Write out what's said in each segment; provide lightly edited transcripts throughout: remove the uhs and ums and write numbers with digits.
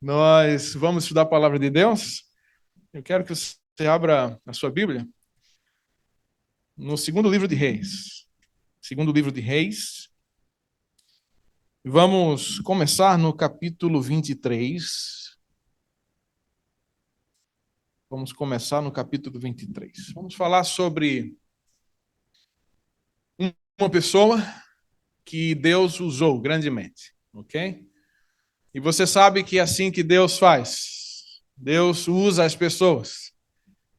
Nós vamos estudar a palavra de Deus. Eu quero que você abra a sua Bíblia no segundo livro de Reis. Segundo livro de Reis. Vamos começar no capítulo 23. Vamos começar no capítulo 23. Vamos falar sobre uma pessoa que Deus usou grandemente, ok? E você sabe que é assim que Deus faz. Deus usa as pessoas.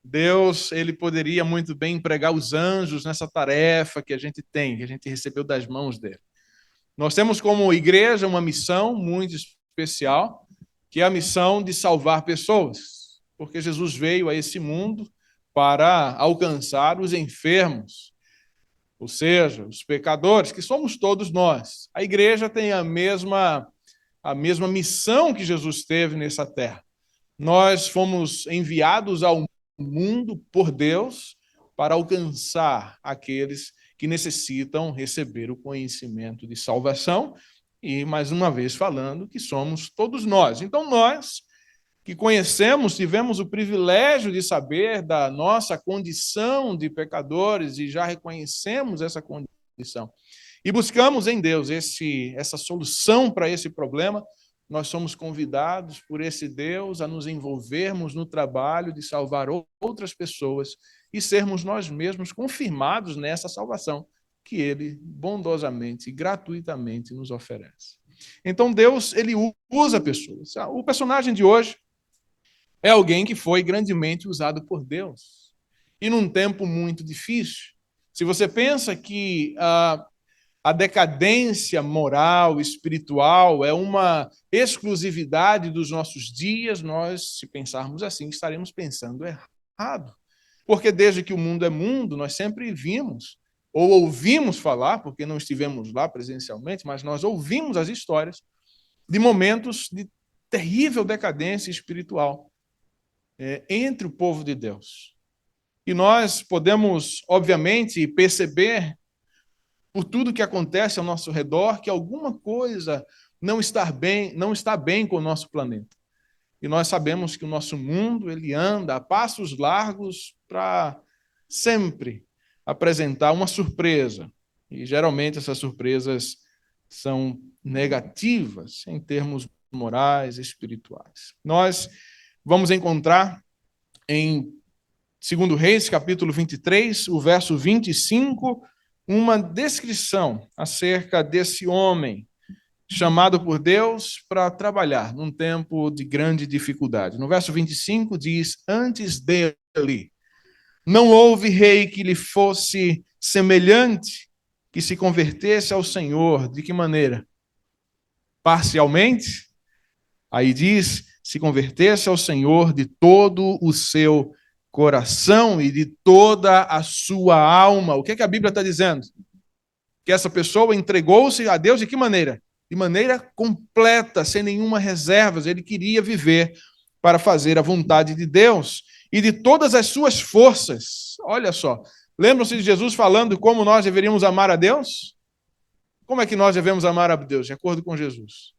Deus, ele poderia muito bem empregar os anjos nessa tarefa que a gente tem, que a gente recebeu das mãos dele. Nós temos como igreja uma missão muito especial, que é a missão de salvar pessoas, porque Jesus veio a esse mundo para alcançar os enfermos, ou seja, os pecadores, que somos todos nós. A igreja tem a mesma missão que Jesus teve nessa terra. Nós fomos enviados ao mundo por Deus para alcançar aqueles que necessitam receber o conhecimento de salvação e, mais uma vez falando, que somos todos nós. Então, nós que conhecemos, tivemos o privilégio de saber da nossa condição de pecadores e já reconhecemos essa condição. E buscamos em Deus essa solução para esse problema. Nós somos convidados por esse Deus a nos envolvermos no trabalho de salvar outras pessoas e sermos nós mesmos confirmados nessa salvação que Ele bondosamente e gratuitamente nos oferece. Então Deus, ele usa pessoas. O personagem de hoje é alguém que foi grandemente usado por Deus e num tempo muito difícil. Se você pensa que a decadência moral, espiritual, é uma exclusividade dos nossos dias, nós, se pensarmos assim, estaremos pensando errado. Porque desde que o mundo é mundo, nós sempre vimos, ou ouvimos falar, porque não estivemos lá presencialmente, mas nós ouvimos as histórias de momentos de terrível decadência espiritual entre o povo de Deus. E nós podemos, obviamente, perceber por tudo que acontece ao nosso redor, que alguma coisa não está bem com o nosso planeta. E nós sabemos que o nosso mundo ele anda a passos largos para sempre apresentar uma surpresa. E geralmente essas surpresas são negativas em termos morais e espirituais. Nós vamos encontrar em 2 Reis, capítulo 23, o verso 25, uma descrição acerca desse homem chamado por Deus para trabalhar num tempo de grande dificuldade. No verso 25 diz: antes dele não houve rei que lhe fosse semelhante, que se convertesse ao Senhor. De que maneira? Parcialmente? Aí diz: se convertesse ao Senhor de todo o seu coração e de toda a sua alma. O que é que a Bíblia está dizendo? Que essa pessoa entregou-se a Deus de que maneira? De maneira completa, sem nenhuma reserva. Ele queria viver para fazer a vontade de Deus e de todas as suas forças. Olha só, lembram-se de Jesus falando como nós deveríamos amar a Deus? Como é que nós devemos amar a Deus? De acordo com Jesus.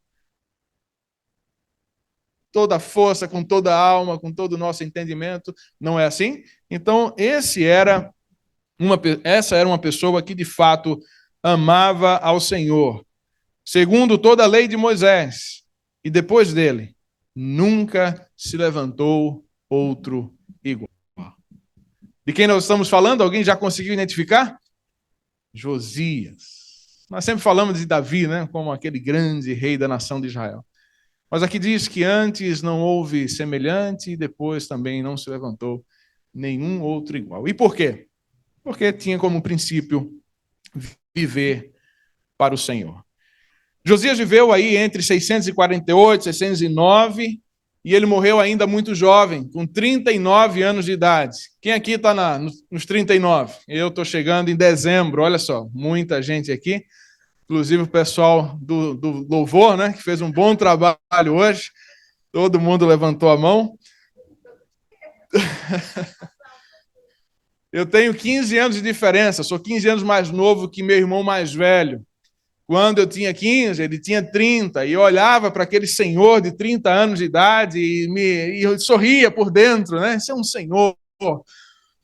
Toda a força, com toda a alma, com todo o nosso entendimento. Não é assim? Então, essa era uma pessoa que, de fato, amava ao Senhor, segundo toda a lei de Moisés. E depois dele, nunca se levantou outro igual. De quem nós estamos falando? Alguém já conseguiu identificar? Josias. Nós sempre falamos de Davi, né, como aquele grande rei da nação de Israel. Mas aqui diz que antes não houve semelhante e depois também não se levantou nenhum outro igual. E por quê? Porque tinha como princípio viver para o Senhor. Josias viveu aí entre 648 e 609 e ele morreu ainda muito jovem, com 39 anos de idade. Quem aqui está nos 39? Eu estou chegando em dezembro, olha só, muita gente aqui. Inclusive o pessoal do Louvor, né, que fez um bom trabalho hoje. Todo mundo levantou a mão. Eu tenho 15 anos de diferença, sou 15 anos mais novo que meu irmão mais velho. Quando eu tinha 15, ele tinha 30, e eu olhava para aquele senhor de 30 anos de idade e eu sorria por dentro, né? Esse é um senhor.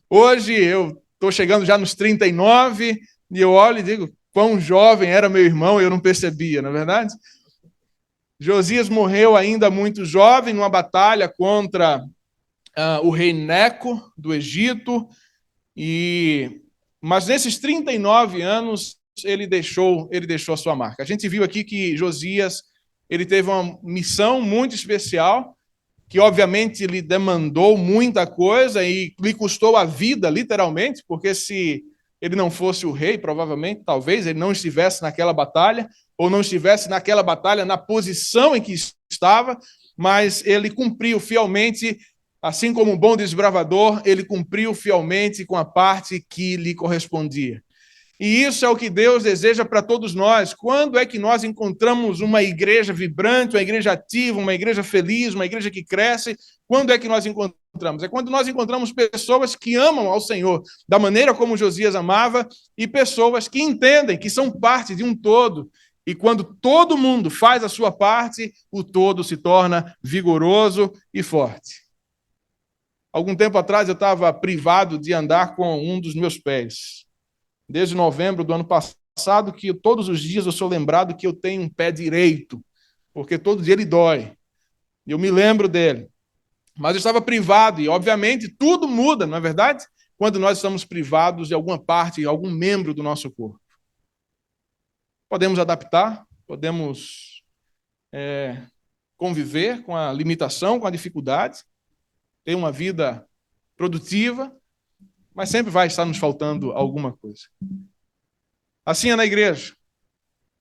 Hoje eu estou chegando já nos 39 e eu olho e digo, quão jovem era meu irmão e eu não percebia, não é verdade? Josias morreu ainda muito jovem numa batalha contra o rei Neco do Egito, mas nesses 39 anos ele deixou a sua marca. A gente viu aqui que Josias ele teve uma missão muito especial, que obviamente lhe demandou muita coisa e lhe custou a vida, literalmente, porque se ele não fosse o rei, provavelmente, talvez ele não estivesse naquela batalha, ou não estivesse naquela batalha na posição em que estava, mas ele cumpriu fielmente, assim como um bom desbravador, ele cumpriu fielmente com a parte que lhe correspondia. E isso é o que Deus deseja para todos nós. Quando é que nós encontramos uma igreja vibrante, uma igreja ativa, uma igreja feliz, uma igreja que cresce? Quando é que nós encontramos? É quando nós encontramos pessoas que amam ao Senhor da maneira como Josias amava e pessoas que entendem que são parte de um todo. E quando todo mundo faz a sua parte, o todo se torna vigoroso e forte. Algum tempo atrás eu estava privado de andar com um dos meus pés. Desde novembro do ano passado, que todos os dias eu sou lembrado que eu tenho um pé direito, porque todo dia ele dói. Eu me lembro dele. Mas eu estava privado, e obviamente tudo muda, não é verdade? Quando nós estamos privados de alguma parte, de algum membro do nosso corpo. Podemos adaptar, podemos conviver com a limitação, com a dificuldade, ter uma vida produtiva, mas sempre vai estar nos faltando alguma coisa. Assim é na igreja.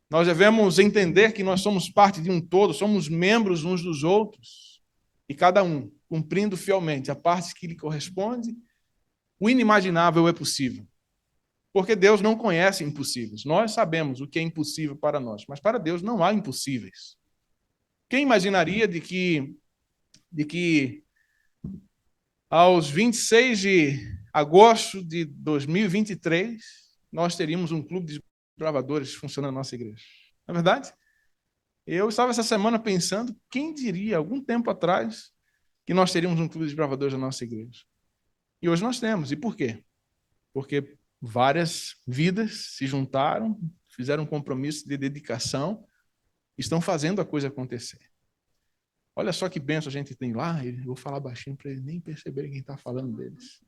Nós devemos entender que nós somos parte de um todo, somos membros uns dos outros, e cada um, cumprindo fielmente a parte que lhe corresponde, o inimaginável é possível. Porque Deus não conhece impossíveis. Nós sabemos o que é impossível para nós, mas para Deus não há impossíveis. Quem imaginaria de que aos 26 de agosto de 2023, nós teríamos um clube de desbravadores funcionando na nossa igreja? Não é verdade? Eu estava essa semana pensando, quem diria, algum tempo atrás, que nós teríamos um clube de desbravadores na nossa igreja? E hoje nós temos. E por quê? Porque várias vidas se juntaram, fizeram um compromisso de dedicação, estão fazendo a coisa acontecer. Olha só que bênção a gente tem lá, eu vou falar baixinho para eles nem perceberem quem está falando deles.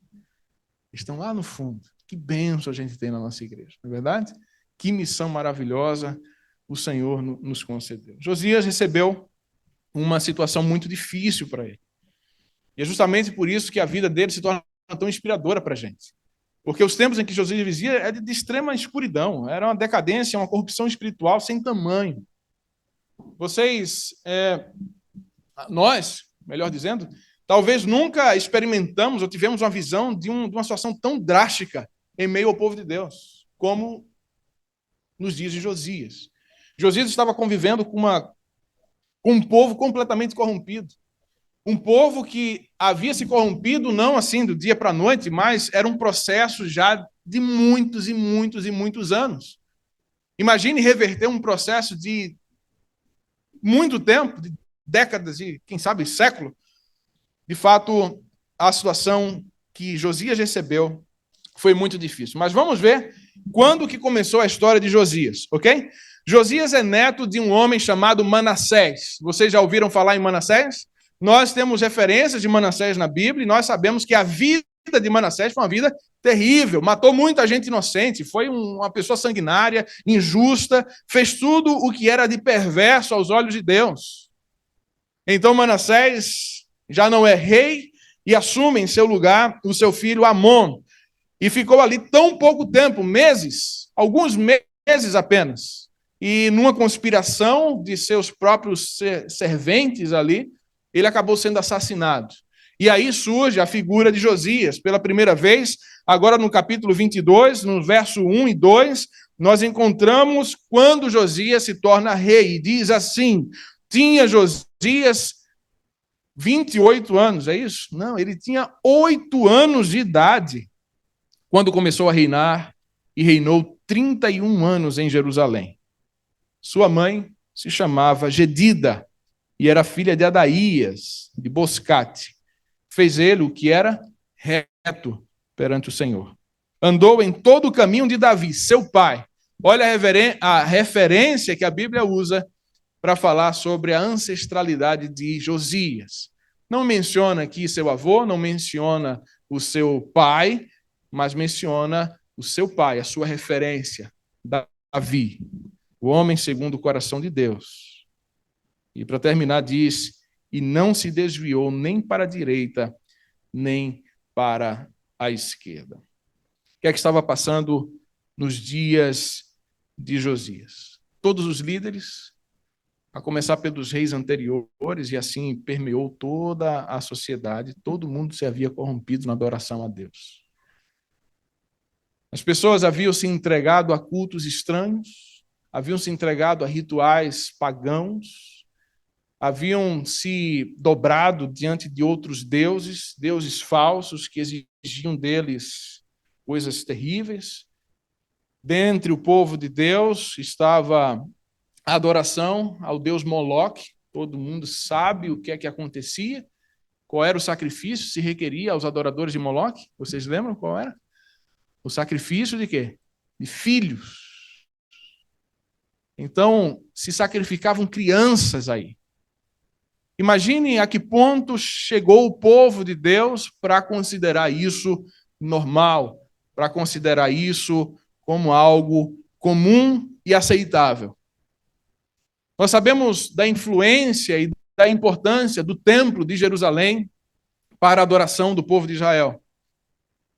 Estão lá no fundo. Que bênção a gente tem na nossa igreja, não é verdade? Que missão maravilhosa o Senhor nos concedeu. Josias recebeu uma situação muito difícil para ele. E é justamente por isso que a vida dele se torna tão inspiradora para a gente. Porque os tempos em que Josias vivia era de extrema escuridão, era uma decadência, uma corrupção espiritual sem tamanho. Nós, melhor dizendo, talvez nunca experimentamos ou tivemos uma visão de uma situação tão drástica em meio ao povo de Deus, como nos dias de Josias. Josias estava convivendo com um povo completamente corrompido. Um povo que havia se corrompido não assim do dia para a noite, mas era um processo já de muitos e muitos e muitos anos. Imagine reverter um processo de muito tempo, de décadas e, quem sabe, século. De fato, a situação que Josias recebeu foi muito difícil. Mas vamos ver quando que começou a história de Josias, ok? Josias é neto de um homem chamado Manassés. Vocês já ouviram falar em Manassés? Nós temos referências de Manassés na Bíblia e nós sabemos que a vida de Manassés foi uma vida terrível, matou muita gente inocente, foi uma pessoa sanguinária, injusta, fez tudo o que era de perverso aos olhos de Deus. Então Manassés já não é rei e assume em seu lugar o seu filho Amon. E ficou ali tão pouco tempo, meses, alguns meses apenas. E numa conspiração de seus próprios serventes ali, ele acabou sendo assassinado. E aí surge a figura de Josias, pela primeira vez, agora no capítulo 22, no verso 1 e 2, nós encontramos quando Josias se torna rei. E diz assim, tinha Josias 28 anos, é isso? Não, ele tinha 8 anos de idade quando começou a reinar e reinou 31 anos em Jerusalém. Sua mãe se chamava Gedida e era filha de Adaías, de Boscate. Fez ele o que era reto perante o Senhor. Andou em todo o caminho de Davi, seu pai. Olha a referência que a Bíblia usa para falar sobre a ancestralidade de Josias. Não menciona aqui seu avô, não menciona o seu pai, mas menciona o seu pai, a sua referência, Davi, o homem segundo o coração de Deus. E para terminar diz, e não se desviou nem para a direita, nem para a esquerda. O que é que estava passando nos dias de Josias? Todos os líderes, a começar pelos reis anteriores, e assim permeou toda a sociedade, todo mundo se havia corrompido na adoração a Deus. As pessoas haviam se entregado a cultos estranhos, haviam se entregado a rituais pagãos, haviam se dobrado diante de outros deuses, deuses falsos que exigiam deles coisas terríveis. Dentre o povo de Deus estava a adoração ao deus Moloque. Todo mundo sabe o que é que acontecia, qual era o sacrifício que se requeria aos adoradores de Moloque. Vocês lembram qual era? O sacrifício de quê? De filhos. Então, se sacrificavam crianças aí. Imagine a que ponto chegou o povo de Deus para considerar isso normal, para considerar isso como algo comum e aceitável. Nós sabemos da influência e da importância do Templo de Jerusalém para a adoração do povo de Israel.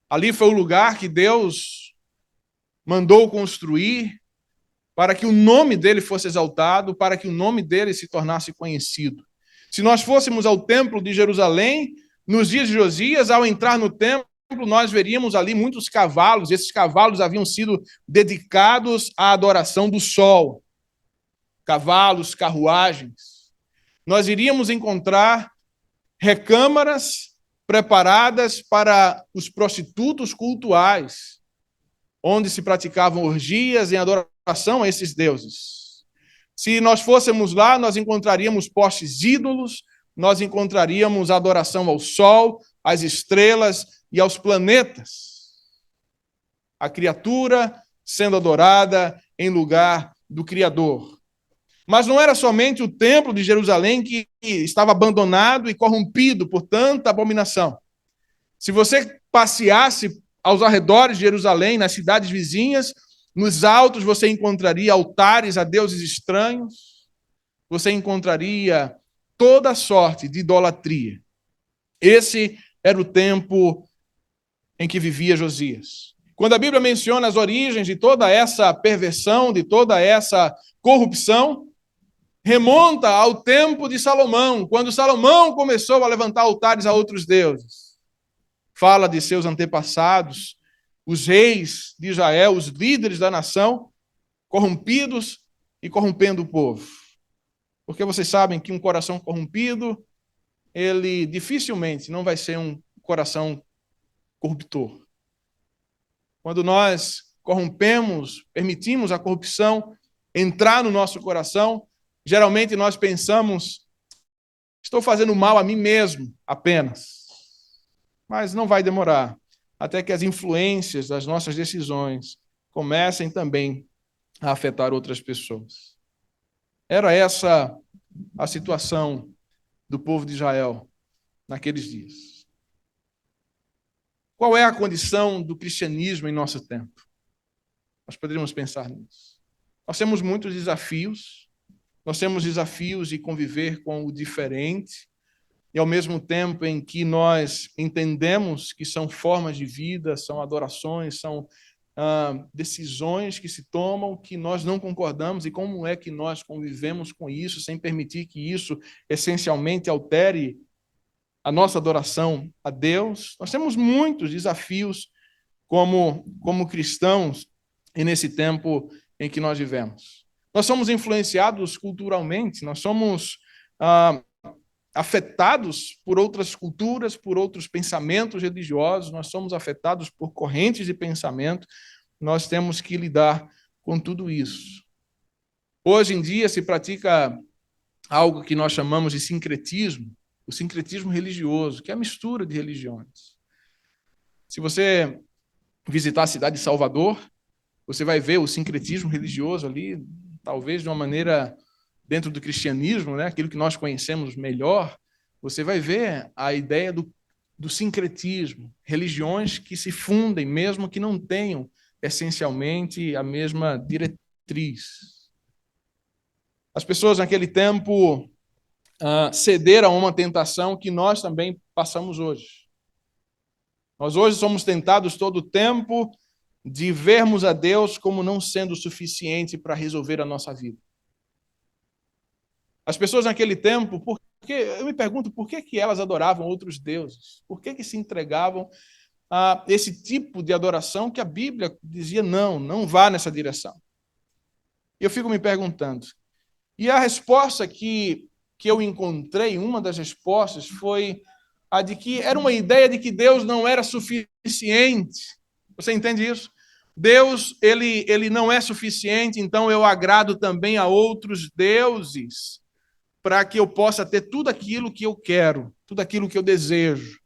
Ali foi o lugar que Deus mandou construir para que o nome dele fosse exaltado, para que o nome dele se tornasse conhecido. Se nós fôssemos ao Templo de Jerusalém, nos dias de Josias, ao entrar no templo, nós veríamos ali muitos cavalos. Esses cavalos haviam sido dedicados à adoração do sol. Cavalos, carruagens. Nós iríamos encontrar recâmaras preparadas para os prostitutos cultuais, onde se praticavam orgias em adoração a esses deuses. Se nós fôssemos lá, nós encontraríamos postes ídolos, nós encontraríamos adoração ao sol, às estrelas e aos planetas. A criatura sendo adorada em lugar do Criador. Mas não era somente o templo de Jerusalém que estava abandonado e corrompido por tanta abominação. Se você passeasse aos arredores de Jerusalém, nas cidades vizinhas, nos altos você encontraria altares a deuses estranhos, você encontraria toda sorte de idolatria. Esse era o tempo em que vivia Josias. Quando a Bíblia menciona as origens de toda essa perversão, de toda essa corrupção, remonta ao tempo de Salomão, quando Salomão começou a levantar altares a outros deuses. Fala de seus antepassados, os reis de Israel, os líderes da nação, corrompidos e corrompendo o povo. Porque vocês sabem que um coração corrompido, ele dificilmente não vai ser um coração corruptor. Quando nós corrompemos, permitimos a corrupção entrar no nosso coração, geralmente nós pensamos, estou fazendo mal a mim mesmo apenas. Mas não vai demorar até que as influências das nossas decisões comecem também a afetar outras pessoas. Era essa a situação do povo de Israel naqueles dias. Qual é a condição do cristianismo em nosso tempo? Nós poderíamos pensar nisso. Nós temos muitos desafios. Nós temos desafios de conviver com o diferente, e ao mesmo tempo em que nós entendemos que são formas de vida, são adorações, são decisões que se tomam que nós não concordamos, e como é que nós convivemos com isso sem permitir que isso essencialmente altere a nossa adoração a Deus. Nós temos muitos desafios como cristãos e nesse tempo em que nós vivemos. Nós somos influenciados culturalmente, nós somos afetados por outras culturas, por outros pensamentos religiosos, nós somos afetados por correntes de pensamento, nós temos que lidar com tudo isso. Hoje em dia se pratica algo que nós chamamos de sincretismo, o sincretismo religioso, que é a mistura de religiões. Se você visitar a cidade de Salvador, você vai ver o sincretismo religioso ali, talvez de uma maneira dentro do cristianismo, né, aquilo que nós conhecemos melhor, você vai ver a ideia do sincretismo, religiões que se fundem, mesmo que não tenham essencialmente a mesma diretriz. As pessoas naquele tempo cederam a uma tentação que nós também passamos hoje. Nós hoje somos tentados todo o tempo de vermos a Deus como não sendo suficiente para resolver a nossa vida. As pessoas naquele tempo, eu me pergunto por que elas adoravam outros deuses? Por que se entregavam a esse tipo de adoração que a Bíblia dizia não vá nessa direção? E eu fico me perguntando. E a resposta que eu encontrei, uma das respostas, foi a de que era uma ideia de que Deus não era suficiente. Você entende isso? Deus, ele não é suficiente, então eu agrado também a outros deuses para que eu possa ter tudo aquilo que eu quero, tudo aquilo que eu desejo.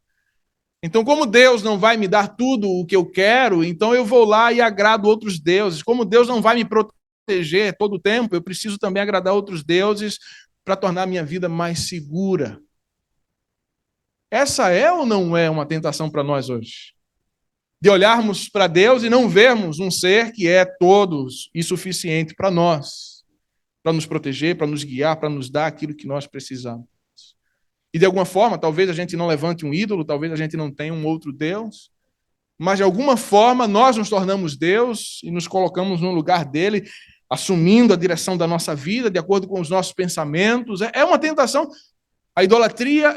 Então, como Deus não vai me dar tudo o que eu quero, então eu vou lá e agrado outros deuses. Como Deus não vai me proteger todo o tempo, eu preciso também agradar outros deuses para tornar a minha vida mais segura. Essa é ou não é uma tentação para nós hoje? De olharmos para Deus e não vermos um ser que é todo e suficiente para nós, para nos proteger, para nos guiar, para nos dar aquilo que nós precisamos. E de alguma forma, talvez a gente não levante um ídolo, talvez a gente não tenha um outro Deus, mas de alguma forma nós nos tornamos Deus e nos colocamos no lugar dele, assumindo a direção da nossa vida, de acordo com os nossos pensamentos. É uma tentação. A idolatria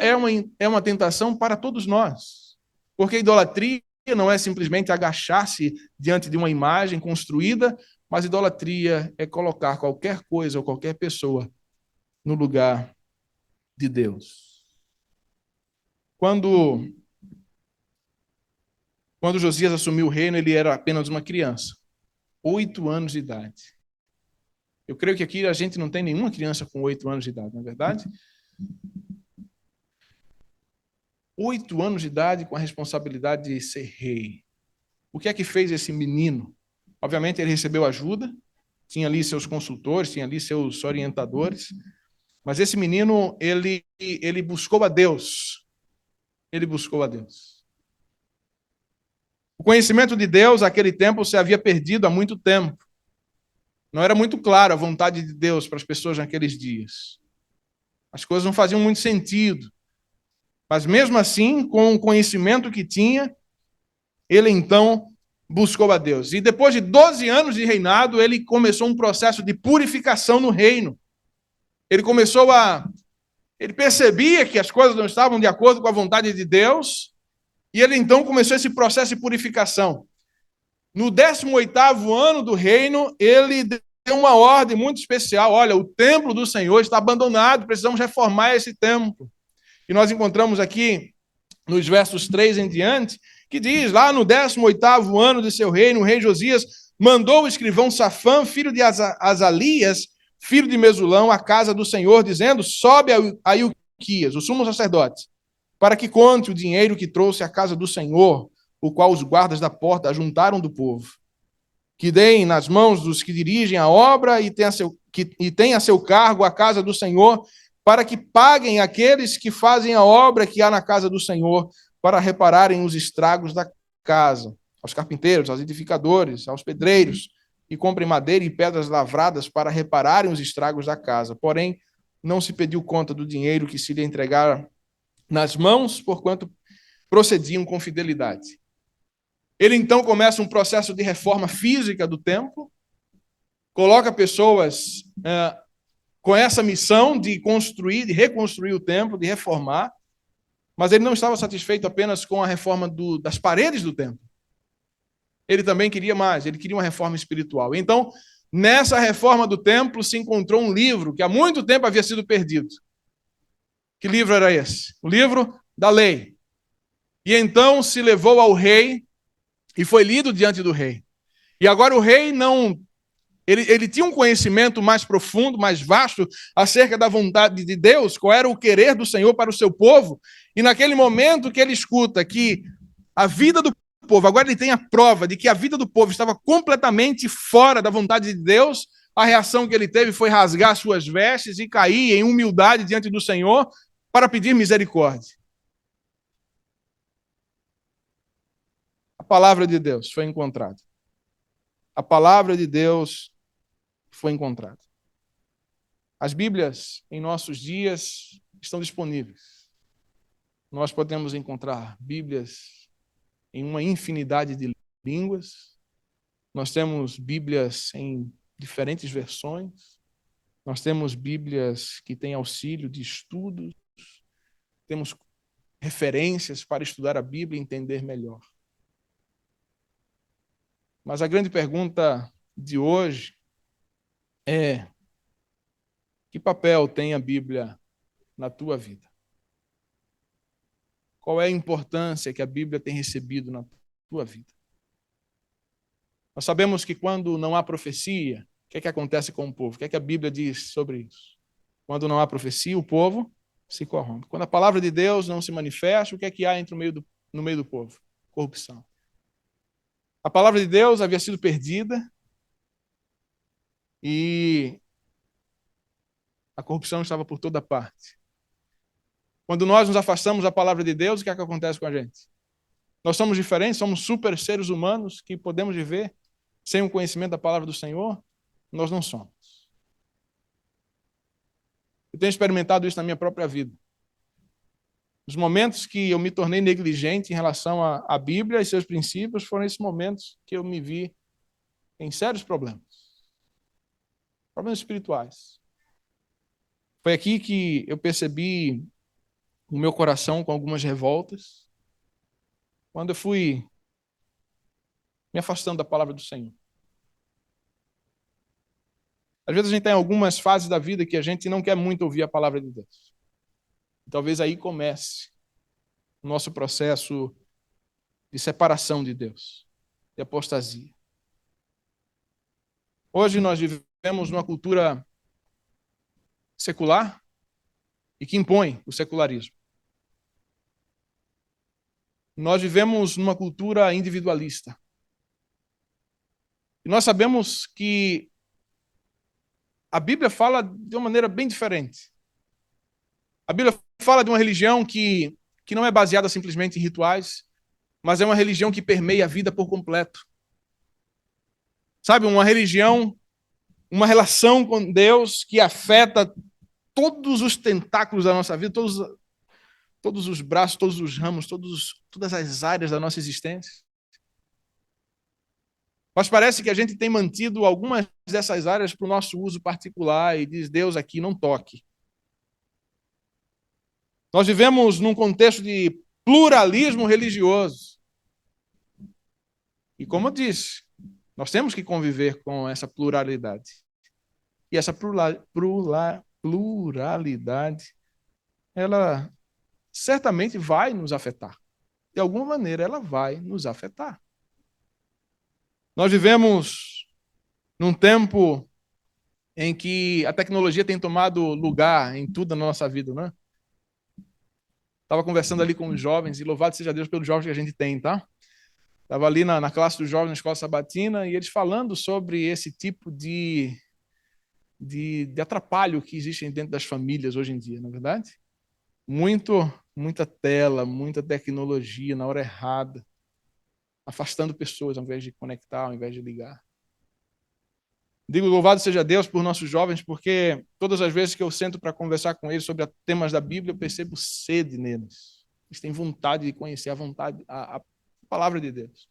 é uma tentação para todos nós. Porque a idolatria não é simplesmente agachar-se diante de uma imagem construída, mas idolatria é colocar qualquer coisa ou qualquer pessoa no lugar de Deus. Quando Josias assumiu o reino, ele era apenas uma criança, 8 anos de idade. Eu creio que aqui a gente não tem nenhuma criança com 8 anos de idade, não é verdade? 8 anos de idade com a responsabilidade de ser rei. O que é que fez esse menino? Obviamente ele recebeu ajuda, tinha ali seus consultores, tinha ali seus orientadores, mas esse menino, ele buscou a Deus. Ele buscou a Deus. O conhecimento de Deus, naquele tempo, se havia perdido há muito tempo. Não era muito clara a vontade de Deus para as pessoas naqueles dias. As coisas não faziam muito sentido. Mas mesmo assim, com o conhecimento que tinha, ele então buscou a Deus. E depois de 12 anos de reinado, ele começou um processo de purificação no reino. Ele percebia que as coisas não estavam de acordo com a vontade de Deus, e ele então começou esse processo de purificação. No 18º ano do reino, ele deu uma ordem muito especial. Olha, o templo do Senhor está abandonado, precisamos reformar esse templo. E nós encontramos aqui, nos versos 3 em diante, que diz, lá no 18º ano de seu reino, o rei Josias mandou o escrivão Safã, filho de Azalias, filho de Mesulão, à casa do Senhor, dizendo, sobe a Ilquias, o sumo sacerdote, para que conte o dinheiro que trouxe à casa do Senhor, o qual os guardas da porta ajuntaram do povo. Que deem nas mãos dos que dirigem a obra e tenha a seu cargo a casa do Senhor, para que paguem aqueles que fazem a obra que há na casa do Senhor, para repararem os estragos da casa, aos carpinteiros, aos edificadores, aos pedreiros, e comprem madeira e pedras lavradas para repararem os estragos da casa. Porém, não se pediu conta do dinheiro que se lhe entregara nas mãos, porquanto procediam com fidelidade. Ele então começa um processo de reforma física do templo, coloca pessoas com essa missão de construir, de reconstruir o templo, de reformar, mas ele não estava satisfeito apenas com a reforma das paredes do templo. Ele também queria mais, ele queria uma reforma espiritual. Então, nessa reforma do templo se encontrou um livro que há muito tempo havia sido perdido. Que livro era esse? O livro da lei. E então se levou ao rei e foi lido diante do rei. E agora o rei não Ele tinha um conhecimento mais profundo, mais vasto, acerca da vontade de Deus, qual era o querer do Senhor para o seu povo. E naquele momento que ele escuta que a vida do povo, agora ele tem a prova de que a vida do povo estava completamente fora da vontade de Deus, a reação que ele teve foi rasgar suas vestes e cair em humildade diante do Senhor para pedir misericórdia. A palavra de Deus foi encontrada. A palavra de Deus foi encontrada. As Bíblias em nossos dias estão disponíveis. Nós podemos encontrar Bíblias em uma infinidade de línguas. Nós temos Bíblias em diferentes versões. Nós temos Bíblias que têm auxílio de estudos. Temos referências para estudar a Bíblia e entender melhor. Mas a grande pergunta de hoje é: que papel tem a Bíblia na tua vida? Qual é a importância que a Bíblia tem recebido na tua vida? Nós sabemos que quando não há profecia, o que é que acontece com o povo? O que é que a Bíblia diz sobre isso? Quando não há profecia, o povo se corrompe. Quando a palavra de Deus não se manifesta, o que é que há no meio do povo? Corrupção. A palavra de Deus havia sido perdida e a corrupção estava por toda parte. Quando nós nos afastamos da palavra de Deus, o que é que acontece com a gente? Nós somos diferentes, somos super seres humanos que podemos viver sem o conhecimento da palavra do Senhor? Nós não somos. Eu tenho experimentado isso na minha própria vida. Os momentos que eu me tornei negligente em relação à Bíblia e seus princípios foram esses momentos que eu me vi em sérios problemas. Problemas espirituais. Foi aqui que eu percebi o meu coração com algumas revoltas, quando eu fui me afastando da palavra do Senhor. Às vezes a gente tem algumas fases da vida que a gente não quer muito ouvir a palavra de Deus. Talvez aí comece o nosso processo de separação de Deus, de apostasia. Hoje nós vivemos numa cultura secular e que impõe o secularismo. Nós vivemos numa cultura individualista. E nós sabemos que a Bíblia fala de uma maneira bem diferente. A Bíblia fala de uma religião que não é baseada simplesmente em rituais, mas é uma religião que permeia a vida por completo. Sabe, uma religião, uma relação com Deus que afeta todos os tentáculos da nossa vida, todos os braços, todos os ramos, todas as áreas da nossa existência. Mas parece que a gente tem mantido algumas dessas áreas para o nosso uso particular e diz: Deus, aqui não toque. Nós vivemos num contexto de pluralismo religioso. E como eu disse, nós temos que conviver com essa pluralidade. E essa pluralidade, ela certamente vai nos afetar. De alguma maneira, ela vai nos afetar. Nós vivemos num tempo em que a tecnologia tem tomado lugar em tudo na nossa vida, né? Estava conversando ali com os jovens, e louvado seja Deus pelos jovens que a gente tem, tá? Estava ali na classe dos jovens na escola sabatina, e eles falando sobre esse tipo de atrapalho que existe dentro das famílias hoje em dia, não é verdade? Muita tela, muita tecnologia na hora errada, afastando pessoas ao invés de conectar, ao invés de ligar. Digo louvado seja Deus por nossos jovens, porque todas as vezes que eu sento para conversar com eles sobre temas da Bíblia, eu percebo sede neles. Eles têm vontade de conhecer a palavra de Deus.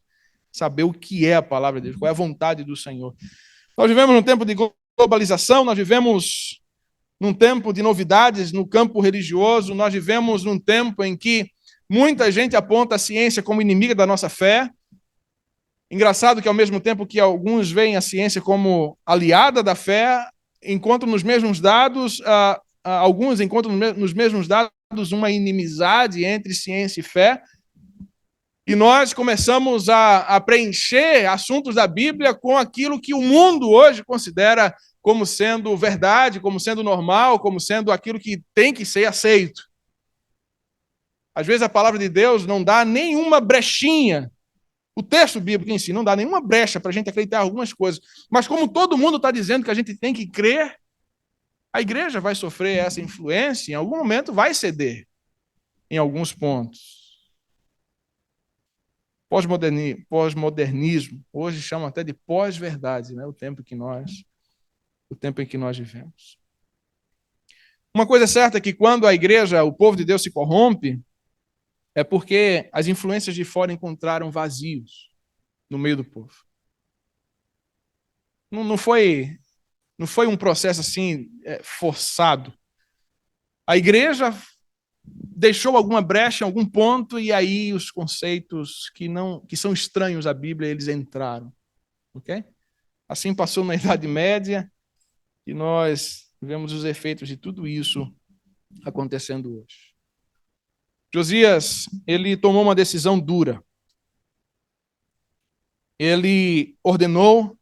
Saber o que é a palavra de Deus, qual é a vontade do Senhor. Nós vivemos num tempo de globalização, nós vivemos num tempo de novidades no campo religioso, nós vivemos num tempo em que muita gente aponta a ciência como inimiga da nossa fé. Engraçado que, ao mesmo tempo que alguns veem a ciência como aliada da fé, encontram nos mesmos dados, alguns encontram nos mesmos dados uma inimizade entre ciência e fé. E nós começamos a preencher assuntos da Bíblia com aquilo que o mundo hoje considera como sendo verdade, como sendo normal, como sendo aquilo que tem que ser aceito. Às vezes a palavra de Deus não dá nenhuma brechinha. O texto bíblico em si não dá nenhuma brecha para a gente acreditar em algumas coisas. Mas como todo mundo está dizendo que a gente tem que crer, a igreja vai sofrer essa influência, em algum momento vai ceder em alguns pontos. Pós-modernismo, hoje chamam até de pós-verdade, né? O tempo em que nós vivemos. Uma coisa certa é que quando a igreja, o povo de Deus se corrompe, é porque as influências de fora encontraram vazios no meio do povo. Não foi um processo assim forçado. A igreja deixou alguma brecha em algum ponto e aí os conceitos que são estranhos à Bíblia, eles entraram. OK? Assim passou na Idade Média e nós vemos os efeitos de tudo isso acontecendo hoje. Josias, ele tomou uma decisão dura. Ele ordenou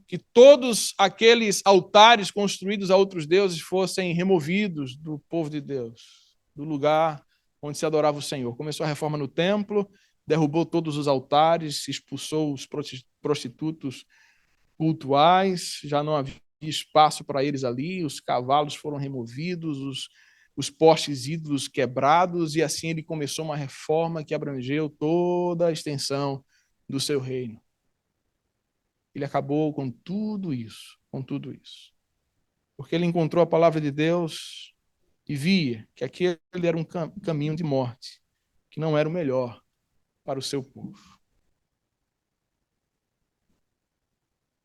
que todos aqueles altares construídos a outros deuses fossem removidos do povo de Deus, do lugar onde se adorava o Senhor. Começou a reforma no templo, derrubou todos os altares, expulsou os prostitutos cultuais, já não havia espaço para eles ali, os cavalos foram removidos, os postes ídolos quebrados, e assim ele começou uma reforma que abrangeu toda a extensão do seu reino. Ele acabou com tudo isso, porque ele encontrou a palavra de Deus e via que aquele era um caminho de morte, que não era o melhor para o seu povo.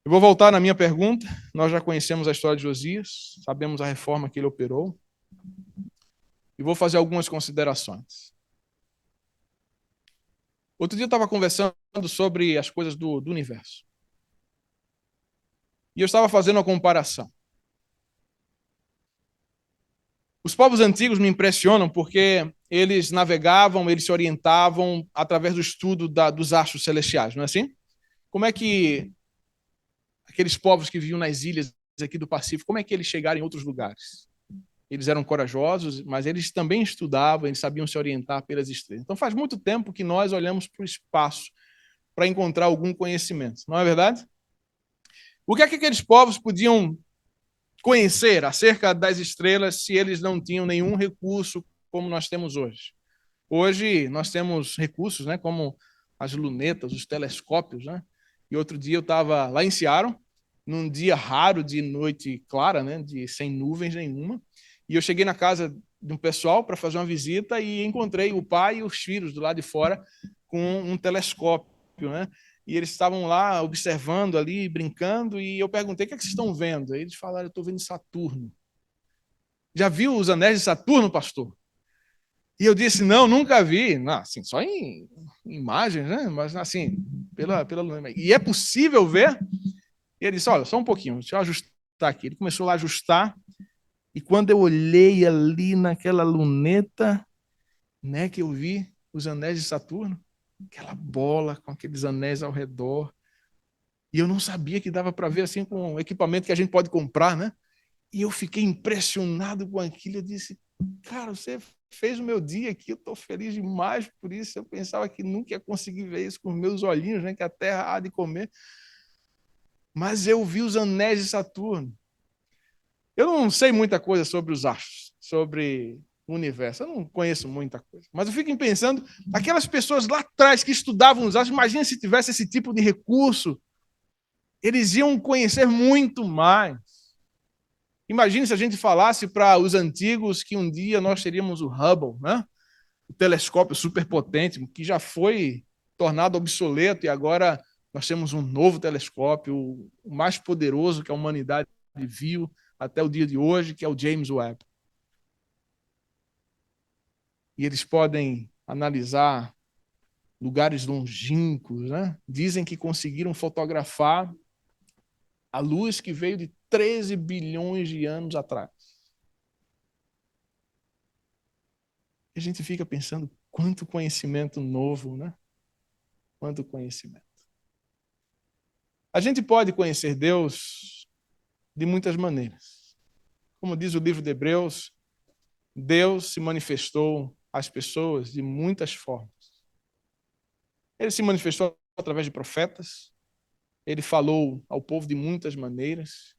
Eu vou voltar na minha pergunta. Nós já conhecemos a história de Josias, sabemos a reforma que ele operou, e vou fazer algumas considerações. Outro dia eu estava conversando sobre as coisas do universo. E eu estava fazendo uma comparação. Os povos antigos me impressionam porque eles navegavam, eles se orientavam através do estudo dos astros celestiais, não é assim? Como é que aqueles povos que viviam nas ilhas aqui do Pacífico, como é que eles chegaram em outros lugares? Eles eram corajosos, mas eles também estudavam, eles sabiam se orientar pelas estrelas. Então faz muito tempo que nós olhamos para o espaço para encontrar algum conhecimento, não é verdade? O que é que aqueles povos podiam conhecer acerca das estrelas se eles não tinham nenhum recurso como nós temos hoje? Hoje nós temos recursos, né, como as lunetas, os telescópios, né? E outro dia eu estava lá em Seattle, num dia raro de noite clara, né, sem nuvens nenhuma, e eu cheguei na casa de um pessoal para fazer uma visita e encontrei o pai e os filhos do lado de fora com um telescópio, né? E eles estavam lá observando ali, brincando, e eu perguntei: o que é que vocês estão vendo? Aí eles falaram: eu estou vendo Saturno. Já viu os anéis de Saturno, pastor? E eu disse: não, nunca vi. Não, assim, só em imagens, né? Mas assim, pela. E é possível ver? E ele disse: olha, só um pouquinho, deixa eu ajustar aqui. Ele começou lá a ajustar, e quando eu olhei ali naquela luneta, né, que eu vi os anéis de Saturno, aquela bola com aqueles anéis ao redor. E eu não sabia que dava para ver assim com o equipamento que a gente pode comprar, né? E eu fiquei impressionado com aquilo. Eu disse: cara, você fez o meu dia aqui, eu estou feliz demais por isso. Eu pensava que nunca ia conseguir ver isso com os meus olhinhos, né? Que a terra há de comer. Mas eu vi os anéis de Saturno. Eu não sei muita coisa sobre os astros, sobre o universo. Eu não conheço muita coisa. Mas eu fico pensando, aquelas pessoas lá atrás que estudavam os astros, imagina se tivesse esse tipo de recurso. Eles iam conhecer muito mais. Imagine se a gente falasse para os antigos que um dia nós teríamos o Hubble, né? O telescópio superpotente, que já foi tornado obsoleto e agora nós temos um novo telescópio, o mais poderoso que a humanidade viu até o dia de hoje, que é o James Webb. E eles podem analisar lugares longínquos, né? Dizem que conseguiram fotografar a luz que veio de 13 bilhões de anos atrás. E a gente fica pensando quanto conhecimento novo, né? quanto conhecimento. A gente pode conhecer Deus de muitas maneiras. Como diz o livro de Hebreus, Deus se manifestou às pessoas de muitas formas. Ele se manifestou através de profetas, ele falou ao povo de muitas maneiras,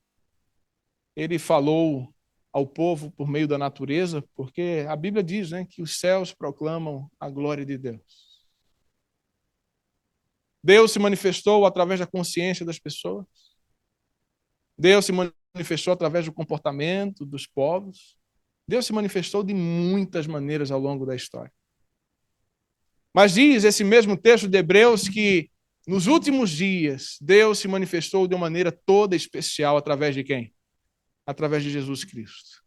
ele falou ao povo por meio da natureza, porque a Bíblia diz, né, que os céus proclamam a glória de Deus. Deus se manifestou através da consciência das pessoas. Deus se manifestou através do comportamento dos povos. Deus se manifestou de muitas maneiras ao longo da história. Mas diz esse mesmo texto de Hebreus que nos últimos dias Deus se manifestou de uma maneira toda especial através de quem? Através de Jesus Cristo.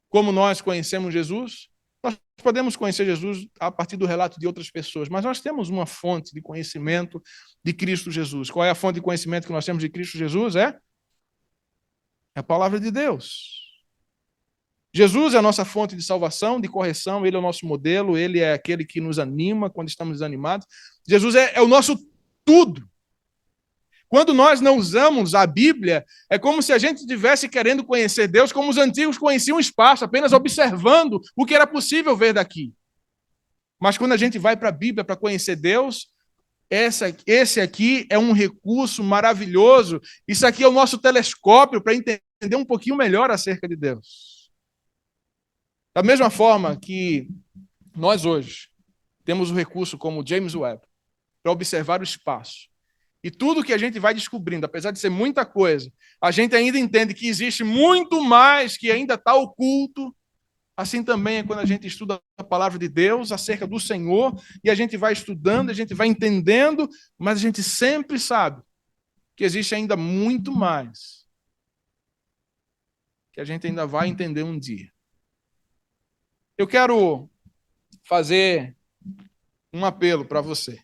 Como nós conhecemos Jesus? Nós podemos conhecer Jesus a partir do relato de outras pessoas, mas nós temos uma fonte de conhecimento de Cristo Jesus. Qual é a fonte de conhecimento que nós temos de Cristo Jesus? É a palavra de Deus. Jesus é a nossa fonte de salvação, de correção, ele é o nosso modelo, ele é aquele que nos anima quando estamos desanimados. Jesus é o nosso tudo. Quando nós não usamos a Bíblia, é como se a gente estivesse querendo conhecer Deus como os antigos conheciam o espaço, apenas observando o que era possível ver daqui. Mas quando a gente vai para a Bíblia para conhecer Deus, esse aqui é um recurso maravilhoso. Isso aqui é o nosso telescópio para entender um pouquinho melhor acerca de Deus. Da mesma forma que nós hoje temos o recurso como James Webb para observar o espaço. E tudo que a gente vai descobrindo, apesar de ser muita coisa, a gente ainda entende que existe muito mais que ainda está oculto. Assim também é quando a gente estuda a palavra de Deus acerca do Senhor, e a gente vai estudando, a gente vai entendendo, mas a gente sempre sabe que existe ainda muito mais que a gente ainda vai entender um dia. Eu quero fazer um apelo para você.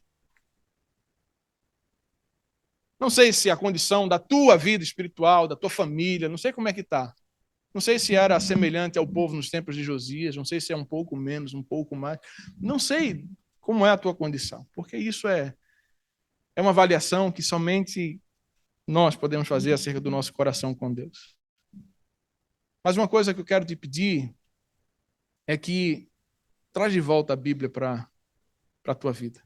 Não sei se a condição da tua vida espiritual, da tua família, não sei como é que está. Não sei se era semelhante ao povo nos tempos de Josias, não sei se é um pouco menos, um pouco mais. Não sei como é a tua condição, porque isso é uma avaliação que somente nós podemos fazer acerca do nosso coração com Deus. Mas uma coisa que eu quero te pedir é que traz de volta a Bíblia para a tua vida.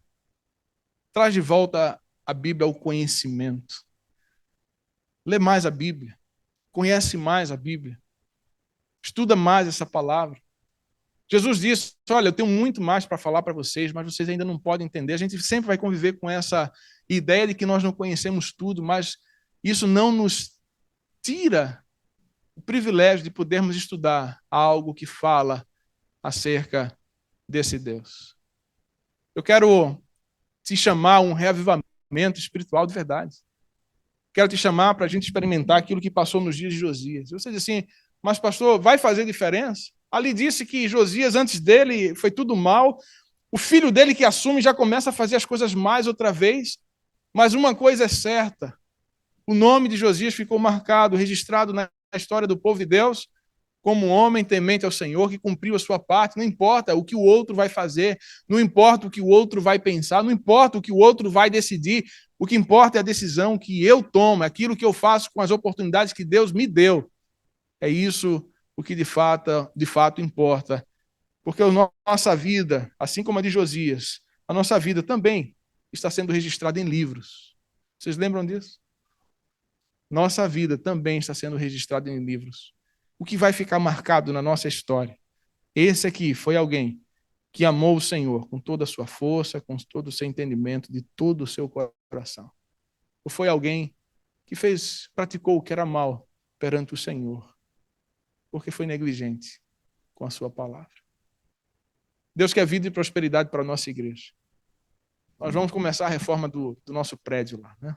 Traz de volta a Bíblia ao conhecimento. Lê mais a Bíblia. Conhece mais a Bíblia. Estuda mais essa palavra. Jesus disse, olha, eu tenho muito mais para falar para vocês, mas vocês ainda não podem entender. A gente sempre vai conviver com essa ideia de que nós não conhecemos tudo, mas isso não nos tira o privilégio de podermos estudar algo que fala acerca desse Deus. Eu quero te chamar a um reavivamento espiritual de verdade. Quero te chamar para a gente experimentar aquilo que passou nos dias de Josias. Você diz assim, mas pastor, vai fazer diferença? Ali disse que Josias, antes dele, foi tudo mal. O filho dele que assume já começa a fazer as coisas mais outra vez. Mas uma coisa é certa, o nome de Josias ficou marcado, registrado na história do povo de Deus, como um homem temente ao Senhor, que cumpriu a sua parte. Não importa o que o outro vai fazer, não importa o que o outro vai pensar, não importa o que o outro vai decidir, o que importa é a decisão que eu tomo, aquilo que eu faço com as oportunidades que Deus me deu. É isso o que de fato importa. Porque a nossa vida, assim como a de Josias, a nossa vida também está sendo registrada em livros. Vocês lembram disso? Nossa vida também está sendo registrada em livros. O que vai ficar marcado na nossa história? Esse aqui foi alguém que amou o Senhor com toda a sua força, com todo o seu entendimento, de todo o seu coração. Ou foi alguém que praticou o que era mal perante o Senhor, porque foi negligente com a sua palavra. Deus quer vida e prosperidade para a nossa igreja. Nós vamos começar a reforma do nosso prédio lá, né?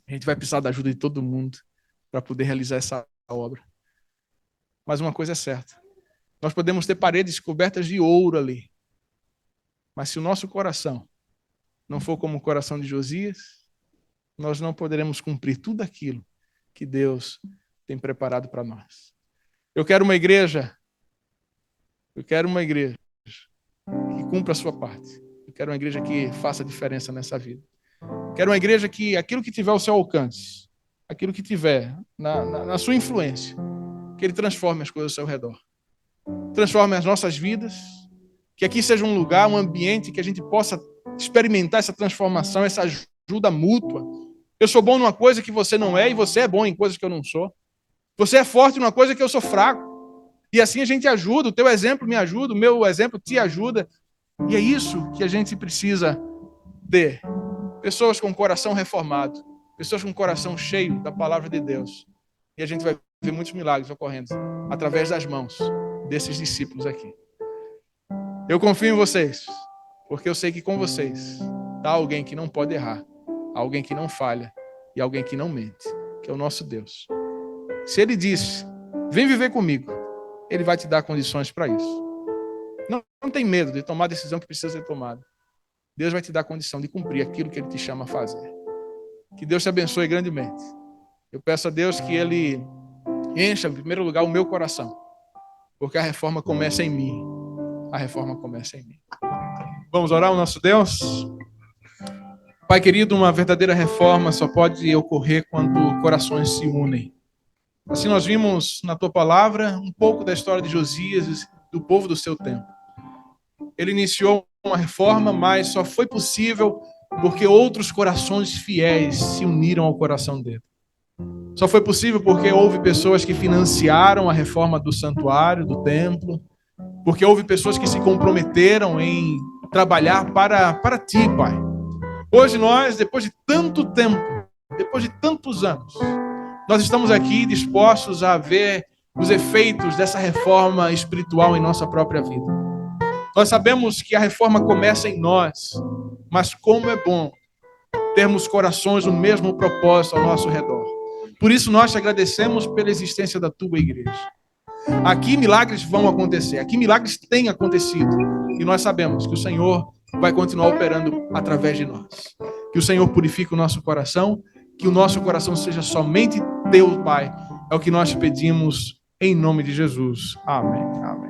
A gente vai precisar da ajuda de todo mundo para poder realizar essa obra. Mas uma coisa é certa, nós podemos ter paredes cobertas de ouro ali, mas se o nosso coração não for como o coração de Josias, nós não poderemos cumprir tudo aquilo que Deus tem preparado para nós. Eu quero uma igreja que cumpra a sua parte. Quero uma igreja que faça diferença nessa vida. Quero uma igreja que aquilo que tiver ao seu alcance, aquilo que tiver na sua influência, que Ele transforme as coisas ao seu redor. Transforme as nossas vidas, que aqui seja um lugar, um ambiente que a gente possa experimentar essa transformação, essa ajuda mútua. Eu sou bom numa coisa que você não é e você é bom em coisas que eu não sou. Você é forte numa coisa que eu sou fraco. E assim a gente ajuda, o teu exemplo me ajuda, o meu exemplo te ajuda. E é isso que a gente precisa ter. Pessoas com o coração reformado, pessoas com o coração cheio da palavra de Deus. E a gente vai ver muitos milagres ocorrendo através das mãos desses discípulos aqui. Eu confio em vocês, porque eu sei que com vocês está alguém que não pode errar, alguém que não falha e alguém que não mente, que é o nosso Deus. Se Ele disse, vem viver comigo, Ele vai te dar condições para isso. Não tem medo de tomar a decisão que precisa ser tomada. Deus vai te dar condição de cumprir aquilo que Ele te chama a fazer. Que Deus te abençoe grandemente. Eu peço a Deus que Ele encha, em primeiro lugar, o meu coração. Porque a reforma começa em mim. A reforma começa em mim. Vamos orar ao nosso Deus? Pai querido, uma verdadeira reforma só pode ocorrer quando corações se unem. Assim nós vimos na Tua palavra um pouco da história de Josias, do povo do seu tempo. Ele iniciou uma reforma, mas só foi possível porque outros corações fiéis se uniram ao coração dele. Só foi possível porque houve pessoas que financiaram a reforma do santuário, do templo, porque houve pessoas que se comprometeram em trabalhar para ti, Pai. Hoje nós, depois de tanto tempo, depois de tantos anos, nós estamos aqui dispostos a ver os efeitos dessa reforma espiritual em nossa própria vida. Nós sabemos que a reforma começa em nós, mas como é bom termos corações no mesmo propósito ao nosso redor. Por isso nós te agradecemos pela existência da tua igreja. Aqui milagres vão acontecer, aqui milagres têm acontecido. E nós sabemos que o Senhor vai continuar operando através de nós. Que o Senhor purifique o nosso coração, que o nosso coração seja somente teu, Pai. É o que nós te pedimos em nome de Jesus. Amém. Amém.